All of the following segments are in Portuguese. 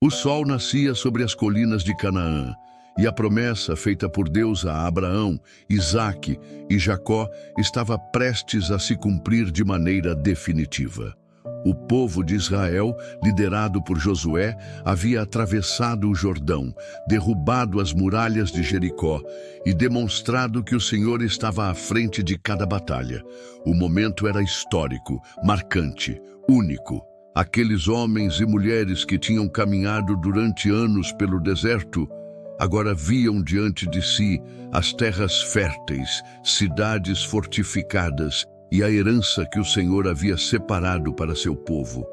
O sol nascia sobre as colinas de Canaã, e a promessa feita por Deus a Abraão, Isaque e Jacó estava prestes a se cumprir de maneira definitiva. O povo de Israel, liderado por Josué, havia atravessado o Jordão, derrubado as muralhas de Jericó e demonstrado que o Senhor estava à frente de cada batalha. O momento era histórico, marcante, único. Aqueles homens e mulheres que tinham caminhado durante anos pelo deserto, agora viam diante de si as terras férteis, cidades fortificadas e a herança que o Senhor havia separado para seu povo.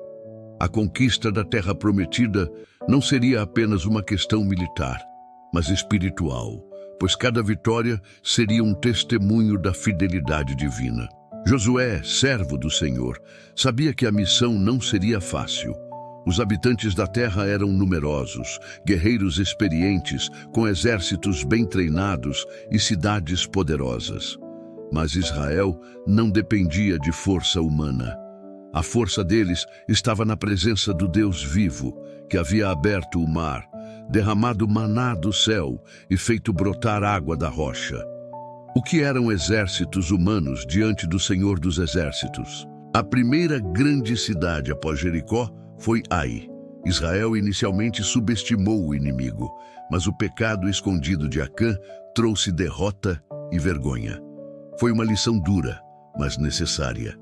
A conquista da terra prometida não seria apenas uma questão militar, mas espiritual, pois cada vitória seria um testemunho da fidelidade divina. Josué, servo do Senhor, sabia que a missão não seria fácil. Os habitantes da terra eram numerosos, guerreiros experientes, com exércitos bem treinados e cidades poderosas. Mas Israel não dependia de força humana. A força deles estava na presença do Deus vivo, que havia aberto o mar, derramado maná do céu e feito brotar água da rocha. O que eram exércitos humanos diante do Senhor dos Exércitos? A primeira grande cidade após Jericó foi Ai. Israel inicialmente subestimou o inimigo, mas o pecado escondido de Acã trouxe derrota e vergonha. Foi uma lição dura, mas necessária.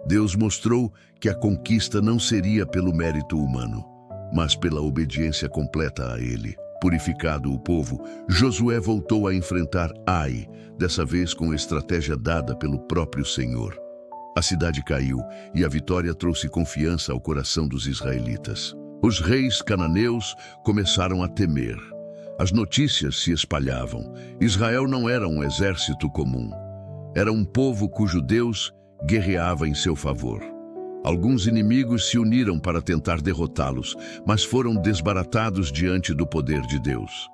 Deus mostrou que a conquista não seria pelo mérito humano, mas pela obediência completa a Ele. Purificado o povo, Josué voltou a enfrentar Ai, dessa vez com a estratégia dada pelo próprio Senhor. A cidade caiu e a vitória trouxe confiança ao coração dos israelitas. Os reis cananeus começaram a temer. As notícias se espalhavam. Israel não era um exército comum. Era um povo cujo Deus guerreava em seu favor. Alguns inimigos se uniram para tentar derrotá-los, mas foram desbaratados diante do poder de Deus.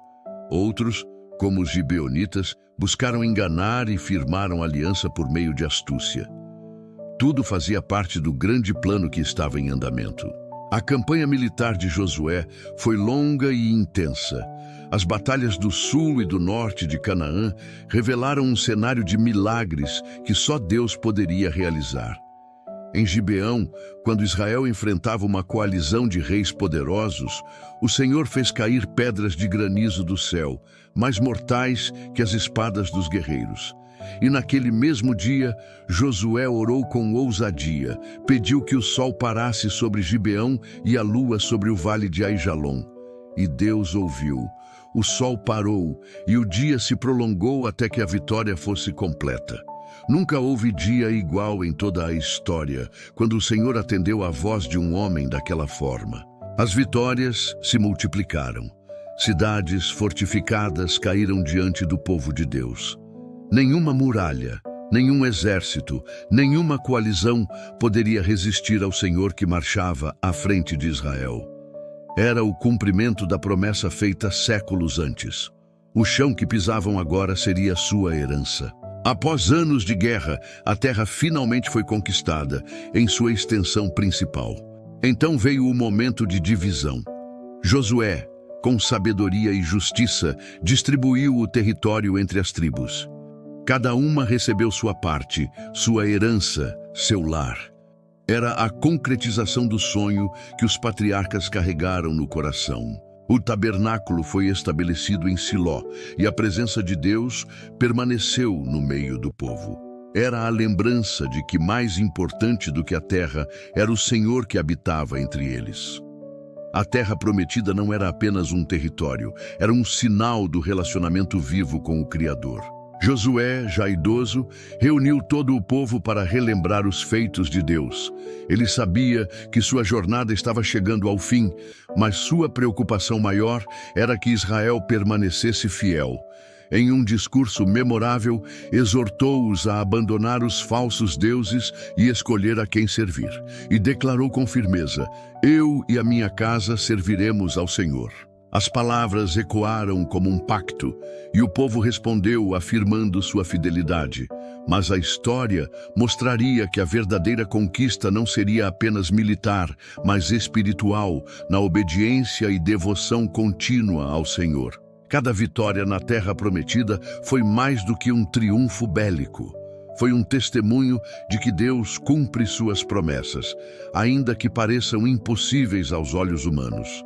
Outros, como os gibeonitas, buscaram enganar e firmaram aliança por meio de astúcia. Tudo fazia parte do grande plano que estava em andamento. A campanha militar de Josué foi longa e intensa. As batalhas do sul e do norte de Canaã revelaram um cenário de milagres que só Deus poderia realizar. Em Gibeão, quando Israel enfrentava uma coalizão de reis poderosos, o Senhor fez cair pedras de granizo do céu, mais mortais que as espadas dos guerreiros. E naquele mesmo dia, Josué orou com ousadia, pediu que o sol parasse sobre Gibeão e a lua sobre o vale de Aijalon. E Deus ouviu. O sol parou e o dia se prolongou até que a vitória fosse completa. Nunca houve dia igual em toda a história, quando o Senhor atendeu à voz de um homem daquela forma. As vitórias se multiplicaram. Cidades fortificadas caíram diante do povo de Deus. Nenhuma muralha, nenhum exército, nenhuma coalizão poderia resistir ao Senhor que marchava à frente de Israel. Era o cumprimento da promessa feita séculos antes. O chão que pisavam agora seria sua herança. Após anos de guerra, a terra finalmente foi conquistada, em sua extensão principal. Então veio o momento de divisão. Josué, com sabedoria e justiça, distribuiu o território entre as tribos. Cada uma recebeu sua parte, sua herança, seu lar. Era a concretização do sonho que os patriarcas carregaram no coração. O tabernáculo foi estabelecido em Siló e a presença de Deus permaneceu no meio do povo. Era a lembrança de que mais importante do que a terra era o Senhor que habitava entre eles. A terra prometida não era apenas um território, era um sinal do relacionamento vivo com o Criador. Josué, já idoso, reuniu todo o povo para relembrar os feitos de Deus. Ele sabia que sua jornada estava chegando ao fim, mas sua preocupação maior era que Israel permanecesse fiel. Em um discurso memorável, exortou-os a abandonar os falsos deuses e escolher a quem servir. E declarou com firmeza: "Eu e a minha casa serviremos ao Senhor." As palavras ecoaram como um pacto, e o povo respondeu afirmando sua fidelidade. Mas a história mostraria que a verdadeira conquista não seria apenas militar, mas espiritual, na obediência e devoção contínua ao Senhor. Cada vitória na Terra Prometida foi mais do que um triunfo bélico. Foi um testemunho de que Deus cumpre suas promessas, ainda que pareçam impossíveis aos olhos humanos.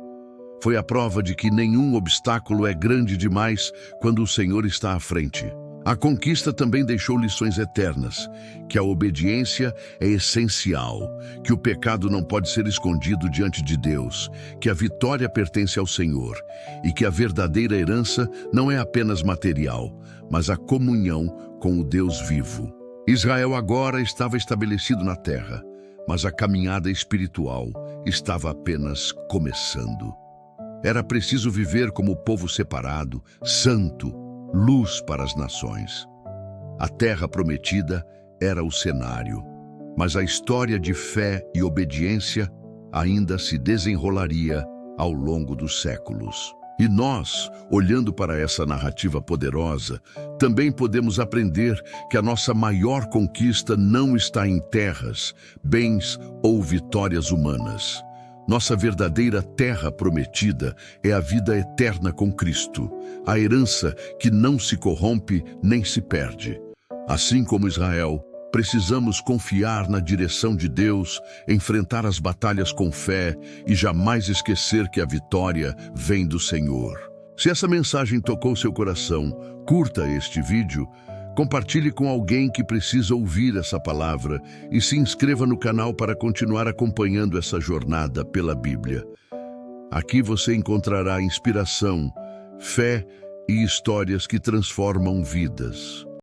Foi a prova de que nenhum obstáculo é grande demais quando o Senhor está à frente. A conquista também deixou lições eternas, que a obediência é essencial, que o pecado não pode ser escondido diante de Deus, que a vitória pertence ao Senhor e que a verdadeira herança não é apenas material, mas a comunhão com o Deus vivo. Israel agora estava estabelecido na terra, mas a caminhada espiritual estava apenas começando. Era preciso viver como povo separado, santo, luz para as nações. A terra prometida era o cenário, mas a história de fé e obediência ainda se desenrolaria ao longo dos séculos. E nós, olhando para essa narrativa poderosa, também podemos aprender que a nossa maior conquista não está em terras, bens ou vitórias humanas. Nossa verdadeira terra prometida é a vida eterna com Cristo, a herança que não se corrompe nem se perde. Assim como Israel, precisamos confiar na direção de Deus, enfrentar as batalhas com fé e jamais esquecer que a vitória vem do Senhor. Se essa mensagem tocou seu coração, curta este vídeo, compartilhe com alguém que precisa ouvir essa palavra e se inscreva no canal para continuar acompanhando essa jornada pela Bíblia. Aqui você encontrará inspiração, fé e histórias que transformam vidas.